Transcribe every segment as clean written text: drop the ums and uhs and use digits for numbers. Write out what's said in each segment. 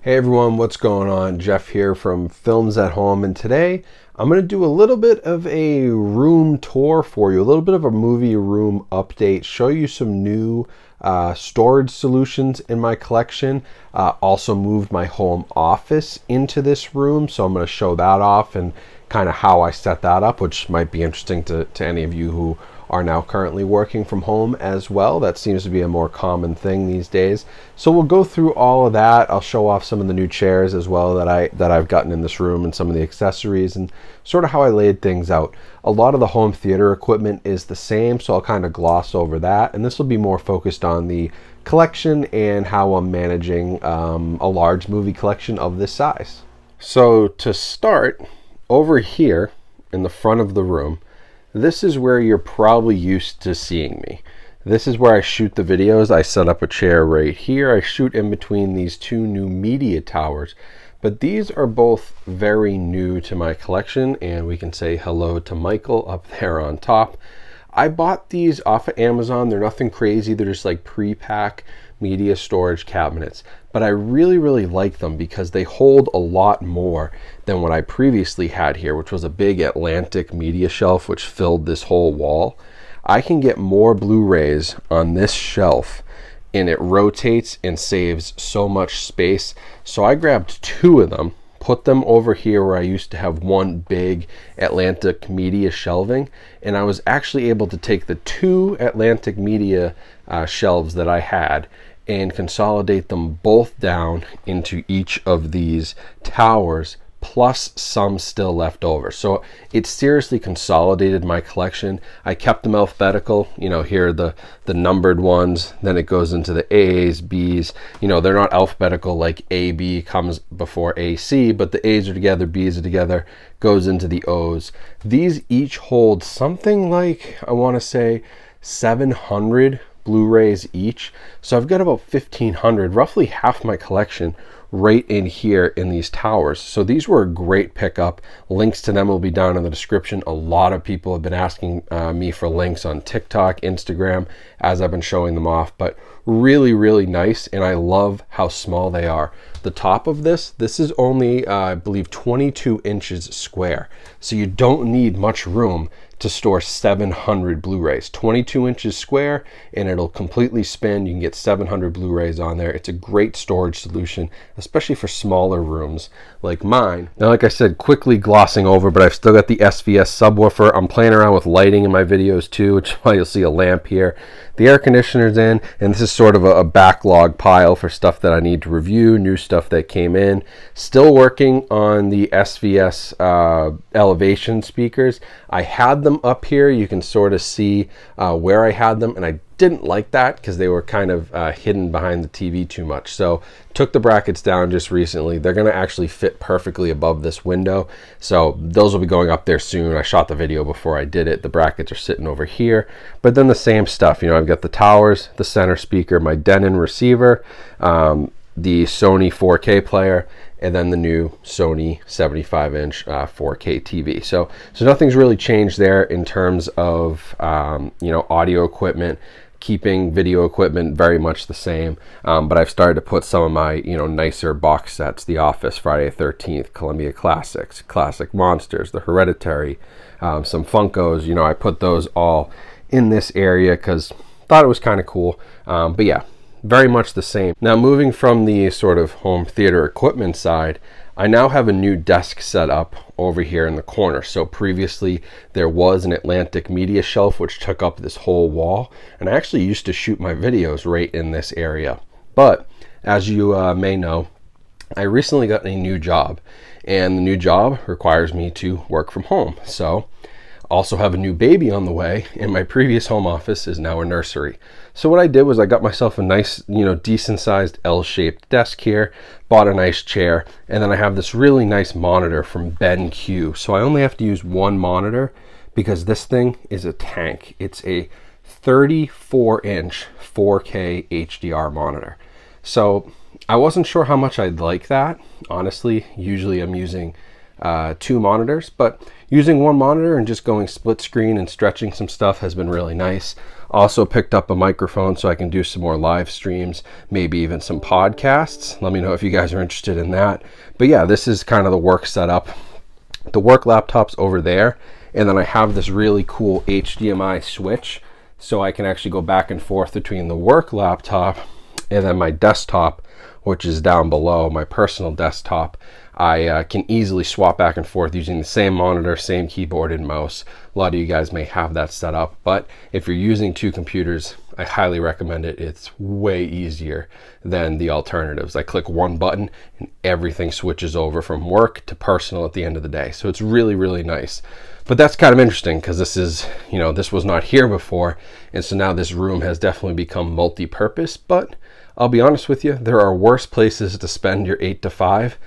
Hey everyone, what's going on? Jeff here from Films at Home, and today I'm going to do a little bit of a room tour for you, a little bit of a movie room update, show you some new storage solutions in my collection. Also moved my home office into this room, so I'm going to show that off and kind of how I set that up, which might be interesting to any of you who are now currently working from home as well. That seems to be a more common thing these days. So we'll go through all of that. I'll show off some of the new chairs as well that I've gotten in this room, and some of the accessories and sort of how I laid things out. A lot of the home theater equipment is the same, so I'll kind of gloss over that, and this will be more focused on the collection and how I'm managing a large movie collection of this size. So to start, over here in the front of the room, this is where you're probably used to seeing me. This is where I shoot the videos. I set up a chair right here. I shoot in between these two new media towers, but these are both very new to my collection, and we can say hello to Michael up there on top. I bought these off of Amazon. They're nothing crazy. They're just like pre-pack media storage cabinets, but I really like them because they hold a lot more than what I previously had here, which was a big Atlantic media shelf which filled this whole wall. I can get more Blu-rays on this shelf, and it rotates and saves so much space. So I grabbed two of them, put them over here where I used to have one big Atlantic media shelving, and I was actually able to take the two Atlantic media shelves that I had and consolidate them both down into each of these towers, plus some still left over. So it seriously consolidated my collection. I kept them alphabetical. You know, here are the numbered ones, then it goes into the A's, B's. You know, they're not alphabetical like A, B comes before A, C, but the A's are together, B's are together, goes into the O's. These each hold something like, I want to say 700 Blu-rays each. So I've got about 1,500, roughly half my collection right in here in these towers. So these were a great pickup. Links to them will be down in the description. A lot of people have been asking me for links on TikTok, Instagram, as I've been showing them off, but really nice, and I love how small they are. The top of this is only I believe 22 inches square, so you don't need much room to store 700 Blu-rays. 22 inches square, and it'll completely spin. You can get 700 Blu-rays on there. It's a great storage solution, especially for smaller rooms like mine. Now, like I said, quickly glossing over, but I've still got the SVS subwoofer. I'm playing around with lighting in my videos too, which is why you'll see a lamp here. The air conditioner's in, and this is sort of a backlog pile for stuff that I need to review, new stuff that came in. Still working on the SVS elevation speakers. I had them up here. You can sort of see where I had them, and I didn't like that because they were kind of hidden behind the TV too much. So took the brackets down just recently. They're going to actually fit perfectly above this window. So those will be going up there soon. I shot the video before I did it. The brackets are sitting over here. But then the same stuff. You know, I've got the towers, the center speaker, my Denon receiver, the Sony 4K player, and then the new Sony 75-inch 4K TV. So nothing's really changed there in terms of you know, audio equipment. Keeping video equipment very much the same, but I've started to put some of my, you know, nicer box sets, The Office, Friday the 13th, Columbia Classics, Classic Monsters, The Hereditary, some Funkos. You know, I put those all in this area because thought it was kind of cool. But yeah, very much the same. Now, moving from the sort of home theater equipment side, I now have a new desk set up over here in the corner. So previously there was an Atlantic media shelf which took up this whole wall, and I actually used to shoot my videos right in this area. But as you may know, I recently got a new job, and the new job requires me to work from home. So also have a new baby on the way, and my previous home office is now a nursery. So what I did was I got myself a nice, you know, decent sized L-shaped desk here, bought a nice chair, and then I have this really nice monitor from BenQ. So I only have to use one monitor because this thing is a tank. It's a 34-inch 4K HDR monitor. So I wasn't sure how much I'd like that. Honestly, usually I'm using two monitors, but using one monitor and just going split screen and stretching some stuff has been really nice. Also picked up a microphone so I can do some more live streams, maybe even some podcasts. Let me know if you guys are interested in that. But yeah, this is kind of the work setup. The work laptop's over there, and then I have this really cool HDMI switch so I can actually go back and forth between the work laptop and then my desktop, which is down below, my personal desktop. I can easily swap back and forth using the same monitor, same keyboard and mouse. A lot of you guys may have that set up, but if you're using two computers, I highly recommend it. It's way easier than the alternatives. I click one button and everything switches over from work to personal at the end of the day. So it's really, really nice. But that's kind of interesting because this is, this was not here before. And so now this room has definitely become multi-purpose. But I'll be honest with you, there are worse places to spend your 8 to 5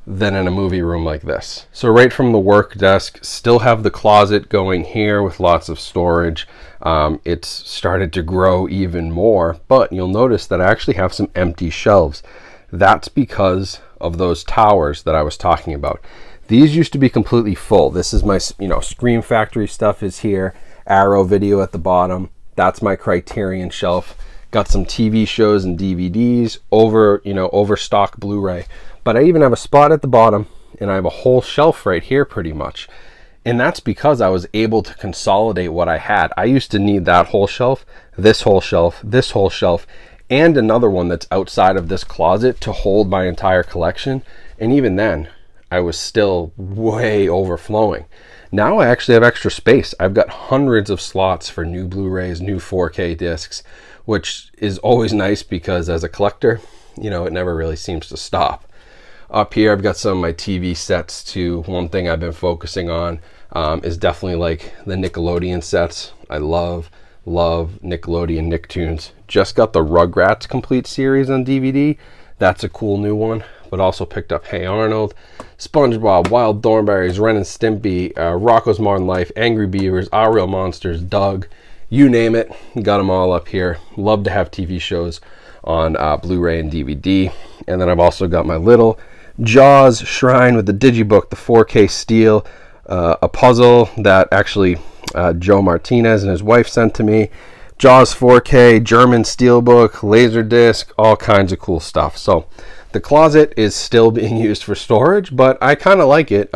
than in a movie room like this. So right from the work desk, still have the closet going here with lots of storage. It's started to grow even more, but you'll notice that I actually have some empty shelves. That's because of those towers that I was talking about. These used to be completely full. This is my, Scream Factory stuff is here, Arrow Video at the bottom. That's my Criterion shelf. Got some TV shows and DVDs, overstock Blu-ray. But I even have a spot at the bottom, and I have a whole shelf right here pretty much. And that's because I was able to consolidate what I had. I used to need that whole shelf, this whole shelf, this whole shelf, and another one that's outside of this closet to hold my entire collection. And even then, I was still way overflowing. Now I actually have extra space. I've got hundreds of slots for new Blu-rays, new 4K discs, which is always nice because as a collector, it never really seems to stop. Up here, I've got some of my TV sets too. One thing I've been focusing on is definitely like the Nickelodeon sets. I love Nickelodeon Nicktoons. Just got the Rugrats complete series on DVD. That's a cool new one. But also picked up Hey Arnold, SpongeBob, Wild Thornberrys, Ren and Stimpy, Rocko's Modern Life, Angry Beavers, Our Real Monsters, Doug, you name it. Got them all up here. Love to have TV shows on Blu-ray and DVD. And then I've also got my little Jaws shrine with the digibook, the 4K steel, a puzzle that actually Joe Martinez and his wife sent to me, Jaws 4K, German steelbook, Laserdisc, all kinds of cool stuff. So the closet is still being used for storage, but I kind of like it.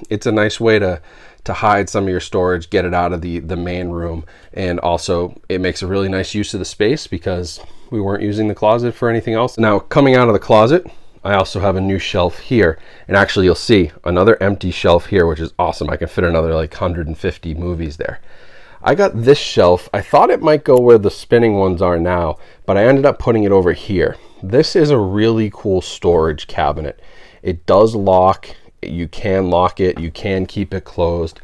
It's a nice way to hide some of your storage, get it out of the main room, and also it makes a really nice use of the space because we weren't using the closet for anything else. Now coming out of the closet, I also have a new shelf here, and actually you'll see another empty shelf here, which is awesome. I can fit another like 150 movies there. I got this shelf. I thought it might go where the spinning ones are now, but I ended up putting it over here. This is a really cool storage cabinet. It does lock. You can lock it. You can keep it closed.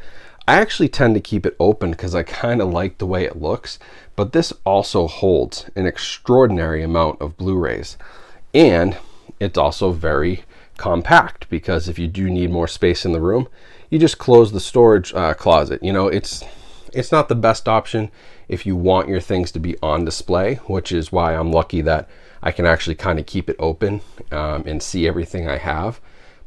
I actually tend to keep it open because I kind of like the way it looks, but this also holds an extraordinary amount of Blu-rays. And it's also very compact because if you do need more space in the room, you just close the storage closet. It's not the best option if you want your things to be on display, which is why I'm lucky that I can actually kind of keep it open and see everything I have.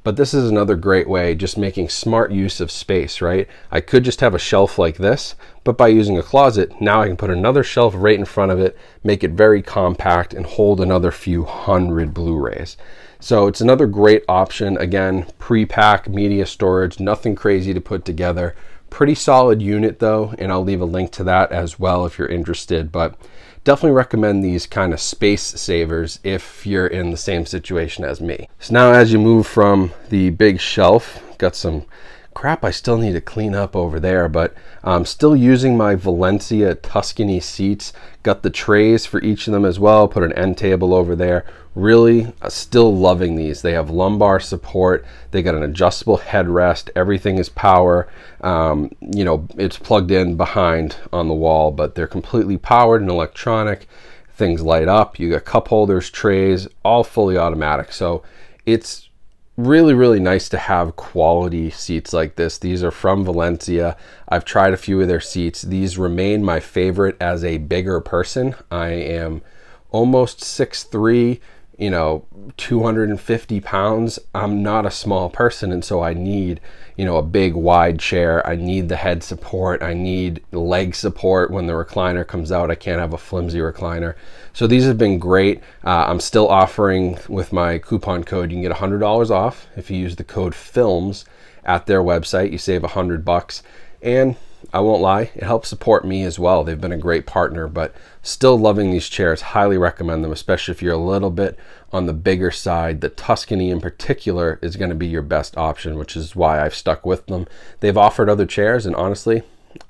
But this is another great way, just making smart use of space, right? I could just have a shelf like this, but by using a closet, now I can put another shelf right in front of it, make it very compact, and hold another few hundred Blu-rays. So it's another great option. Again, pre-pack media storage, nothing crazy to put together. Pretty solid unit though, and I'll leave a link to that as well if you're interested. But definitely recommend these kind of space savers if you're in the same situation as me. So now as you move from the big shelf, got some crap I still need to clean up over there, but I'm still using my Valencia Tuscany seats. Got the trays for each of them as well, put an end table over there. Really still loving these. They have lumbar support, they got an adjustable headrest, everything is power. It's plugged in behind on the wall, but they're completely powered and electronic. Things light up. You got cup holders, trays, all fully automatic. So it's really, really nice to have quality seats like this. These are from Valencia. I've tried a few of their seats. These remain my favorite as a bigger person. I am almost 6'3", you know, 250 pounds. I'm not a small person, and so I need, you know, a big wide chair. I need the head support. I need leg support when the recliner comes out. I can't have a flimsy recliner. So these have been great. I'm still offering with my coupon code, you can get $100 off if you use the code FILMS at their website. You save $100, and I won't lie, it helps support me as well. They've been a great partner, but still loving these chairs. Highly recommend them, especially if you're a little bit on the bigger side. The Tuscany in particular is going to be your best option, which is why I've stuck with them. They've offered other chairs, and honestly,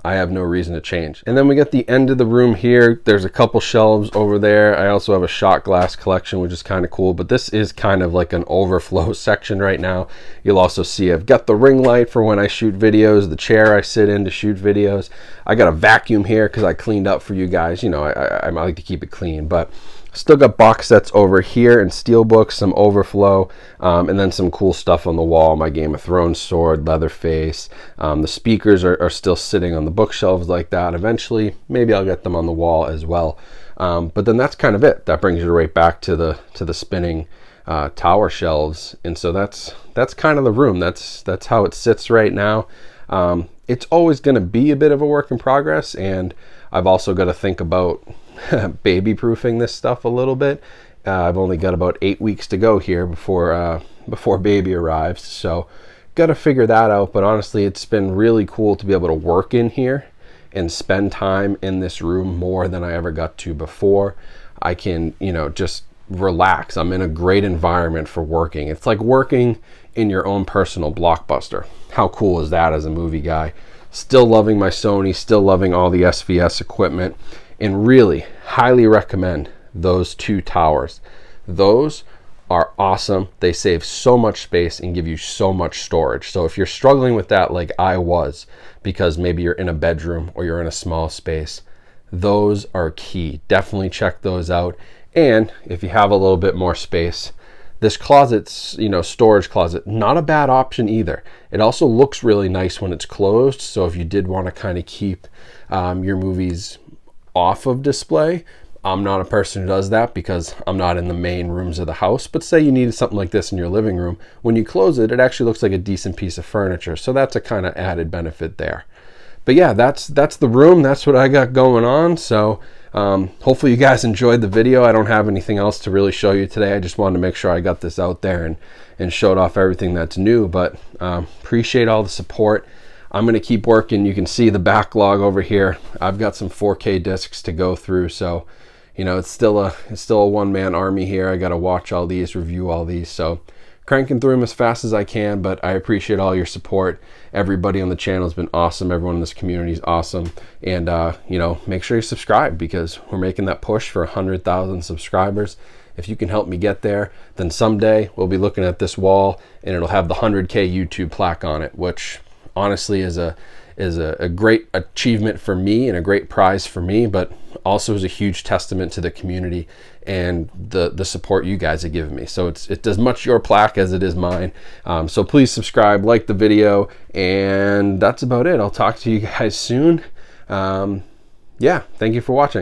I have no reason to change. And then we get the end of the room here. There's a couple shelves over there. I also have a shot glass collection, which is kind of cool, but this is kind of like an overflow section right now. You'll also see I've got the ring light for when I shoot videos, the chair I sit in to shoot videos. I got a vacuum here because I cleaned up for you guys. You know, I like to keep it clean, but still got box sets over here and steel books, some overflow, and then some cool stuff on the wall. My Game of Thrones sword, Leatherface. The speakers are still sitting on the bookshelves like that. Eventually, maybe I'll get them on the wall as well. But then that's kind of it. That brings you right back to the spinning tower shelves, and so that's kind of the room. That's how it sits right now. It's always going to be a bit of a work in progress, and I've also got to think about baby proofing this stuff a little bit. I've only got about 8 weeks to go here before baby arrives, so got to figure that out. But honestly, it's been really cool to be able to work in here and spend time in this room more than I ever got to before. I can, you know, just relax. I'm in a great environment for working. It's like working in your own personal Blockbuster. How cool is that as a movie guy? Still loving my Sony, still loving all the SVS equipment, and really highly recommend those two towers. Those are awesome. They save so much space and give you so much storage. So if you're struggling with that like I was, because maybe you're in a bedroom or you're in a small space, those are key. Definitely check those out. And if you have a little bit more space, this closet's, you know, storage closet, not a bad option either. It also looks really nice when it's closed. So if you did want to kind of keep your movies off of display, I'm not a person who does that because I'm not in the main rooms of the house, but say you needed something like this in your living room, when you close it, it actually looks like a decent piece of furniture. So that's a kind of added benefit there. But yeah, that's the room. That's what I got going on. So hopefully you guys enjoyed the video. I don't have anything else to really show you today. I just wanted to make sure I got this out there and showed off everything that's new, but appreciate all the support. I'm going to keep working. You can see the backlog over here. I've got some 4K discs to go through, so you know, it's still a one-man army here. I got to watch all these, review all these, so cranking through them as fast as I can. But I appreciate all your support. Everybody on the channel has been awesome. Everyone in this community is awesome, and you know, make sure you subscribe because we're making that push for 100,000 subscribers. If you can help me get there, then someday we'll be looking at this wall and it'll have the 100K YouTube plaque on it, which honestly is a great achievement for me and a great prize for me, but also is a huge testament to the community and the support you guys have given me. So it's as much your plaque as it is mine. So please subscribe, like the video, and that's about it. I'll talk to you guys soon. Yeah, thank you for watching.